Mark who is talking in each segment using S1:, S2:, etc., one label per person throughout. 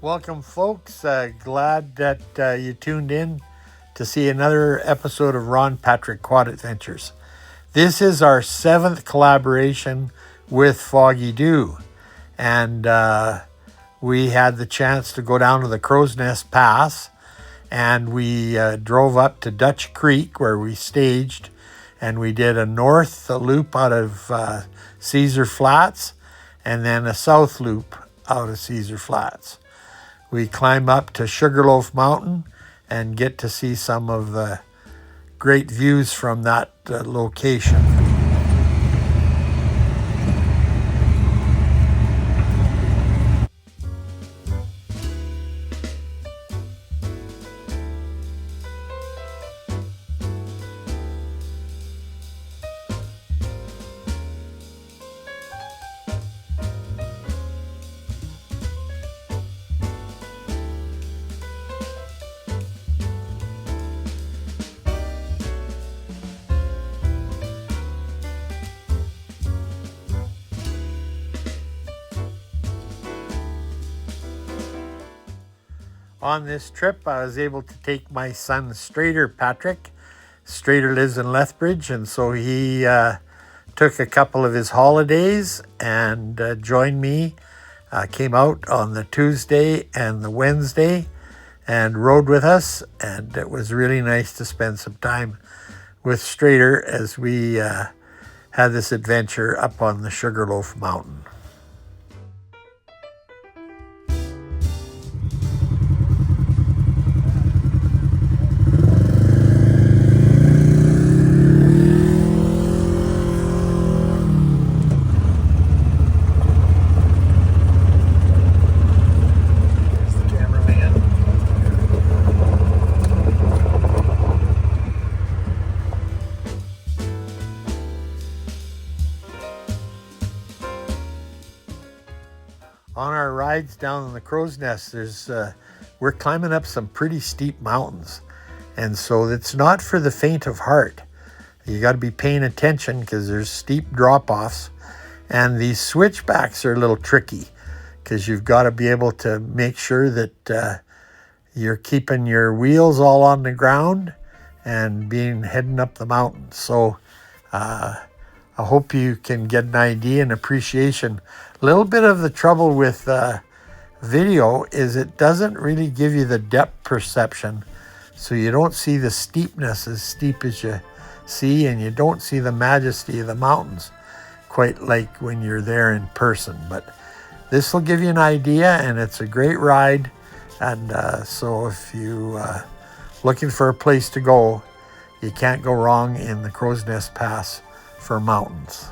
S1: Welcome, folks. Glad that you tuned in to see another episode of Ron Patrick Quad Adventures. This is our 7th collaboration with Foggy Dew, and we had the chance to go down to the Crowsnest Pass, and we drove up to Dutch Creek where we staged, and we did a north loop out of Caesar Flats and then a south loop out of Caesar Flats. We climb up to SUGARLOAF Mountain and get to see some of the great views from that location. On this trip, I was able to take my son Strader, Patrick. Strader lives in Lethbridge, and so he took a couple of his holidays and joined me. Came out on the Tuesday and the Wednesday and rode with us, and it was really nice to spend some time with Strader as we had this adventure up on the SUGARLOAF Mountain. On our rides down in the Crowsnest, we're climbing up some pretty steep mountains, and so it's not for the faint of heart. You got to be paying attention because there's steep drop-offs, and these switchbacks are a little tricky because you've got to be able to make sure that you're keeping your wheels all on the ground and heading up the mountain. So I hope you can get an idea and appreciation. A little bit of the trouble with video is it doesn't really give you the depth perception, so you don't see the steepness as steep as you see, and you don't see the majesty of the mountains quite like when you're there in person. But this will give you an idea, and it's a great ride. And so if you looking for a place to go, you can't go wrong in the Crowsnest Pass for mountains.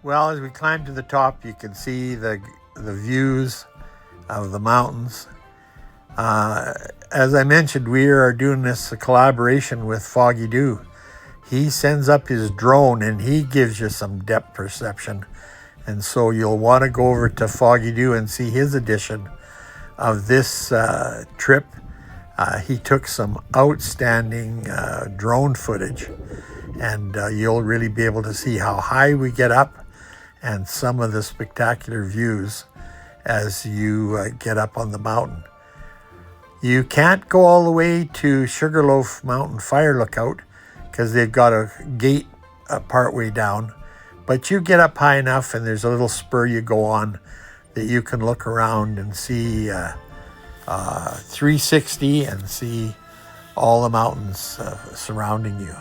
S1: Well, as we climb to the top, you can see the views of the mountains. As I mentioned, we are doing this collaboration with Foggy Dew. He sends up his drone and he gives you some depth perception. And so you'll want to go over to Foggy Dew and see his edition of this trip. He took some outstanding drone footage, and you'll really be able to see how high we get up and some of the spectacular views as you get up on the mountain. You can't go all the way to SUGARLOAF Mountain Fire Lookout because they've got a gate part way down, but you get up high enough and there's a little spur you go on that you can look around and see 360 and see all the mountains surrounding you.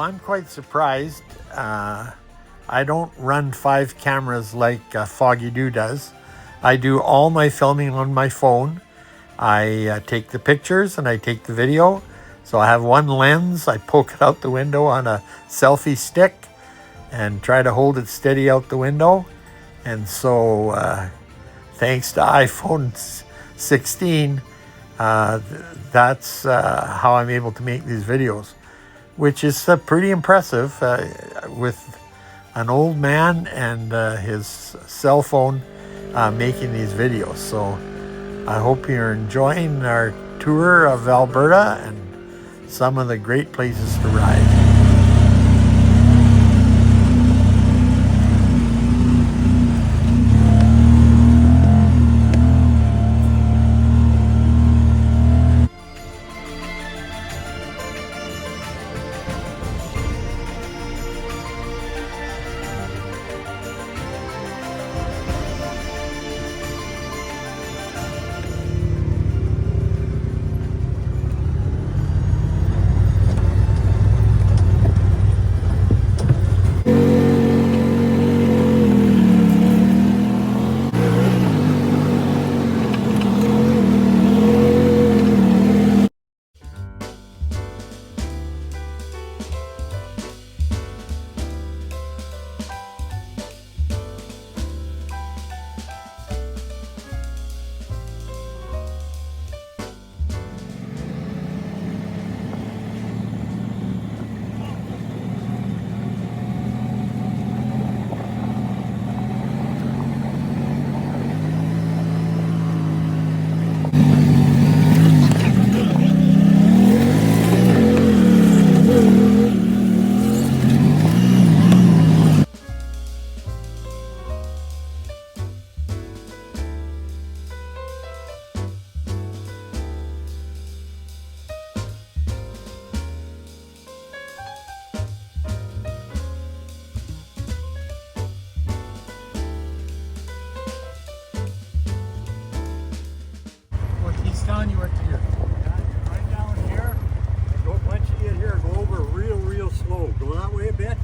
S1: I'm quite surprised. I don't run 5 cameras like Foggy does. I do all my filming on my phone. I take the pictures and I take the video. So I have one lens. I poke it out the window on a selfie stick and try to hold it steady out the window. And so thanks to iPhone 16, that's how I'm able to make these videos, which is pretty impressive with an old man and his cell phone making these videos. So I hope you're enjoying our tour of Alberta and some of the great places to ride. Telling you what to do.
S2: Right down here, and go, once you get here, go over real slow. Go that way a bit,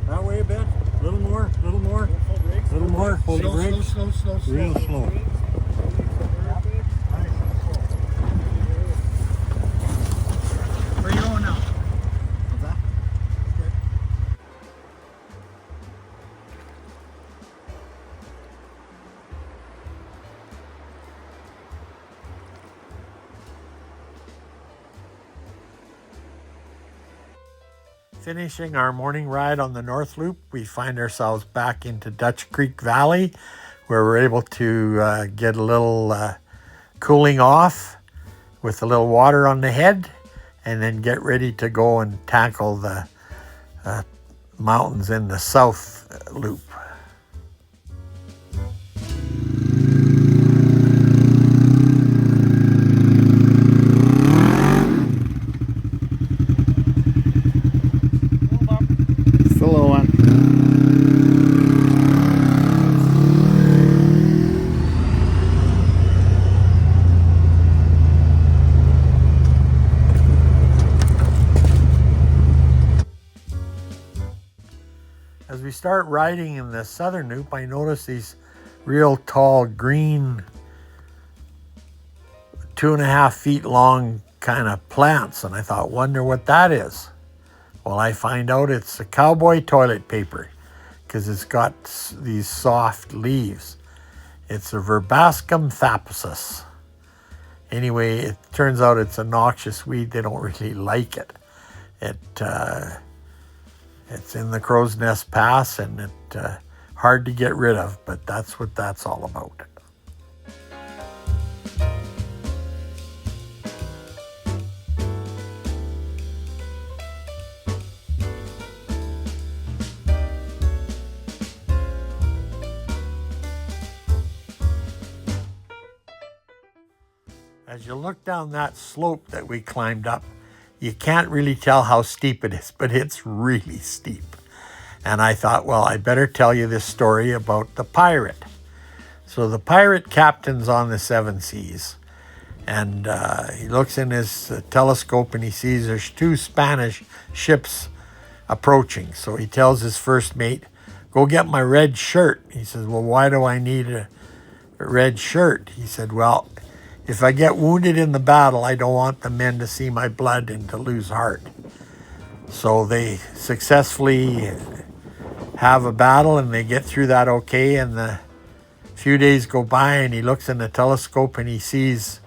S2: a little more, a little more, hold the brakes. Slow. Real slow.
S1: Where are you going now? Finishing our morning ride on the North Loop, we find ourselves back into Dutch Creek Valley, where we're able to get a little cooling off with a little water on the head, and then get ready to go and tackle the mountains in the South Loop. As we start riding in the Southern Loop, I notice these real tall green 2.5 feet long kind of plants, and I thought, wonder what that is. Well, I find out it's a cowboy toilet paper because it's got these soft leaves. It's a Verbascum thapsus. Anyway, it turns out it's a noxious weed. They don't really like it. It's in the Crowsnest Pass, and it's hard to get rid of, but that's what that's all about. As you look down that slope that we climbed up, you can't really tell how steep it is, but it's really steep. And I thought, well, I better tell you this story about the pirate. So the pirate captain's on the Seven Seas, and he looks in his telescope and he sees there's 2 Spanish ships approaching. So he tells his first mate, go get my red shirt. He says, well, why do I need a red shirt? He said, well, if I get wounded in the battle, I don't want the men to see my blood and to lose heart. So they successfully have a battle and they get through that okay. And a few days go by and he looks in the telescope and he sees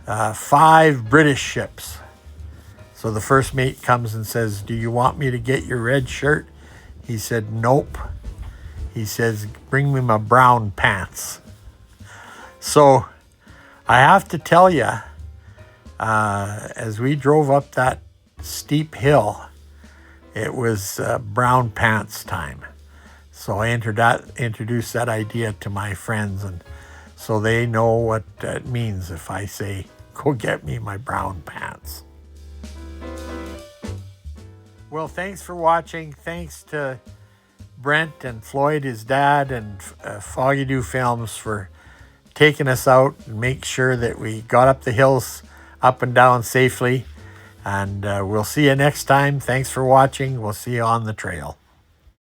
S1: 5 British ships. So the first mate comes and says, do you want me to get your red shirt? He said, nope. He says, bring me my brown pants. So I have to tell you, as we drove up that steep hill, it was brown pants time. So I introduced that idea to my friends, and so they know what it means if I say, go get me my brown pants. Well, thanks for watching. Thanks to Brent and Floyd, his dad, and Foggy Do Films for taking us out and make sure that we got up the hills up and down safely. And we'll see you next time. Thanks for watching. We'll see you on the trail.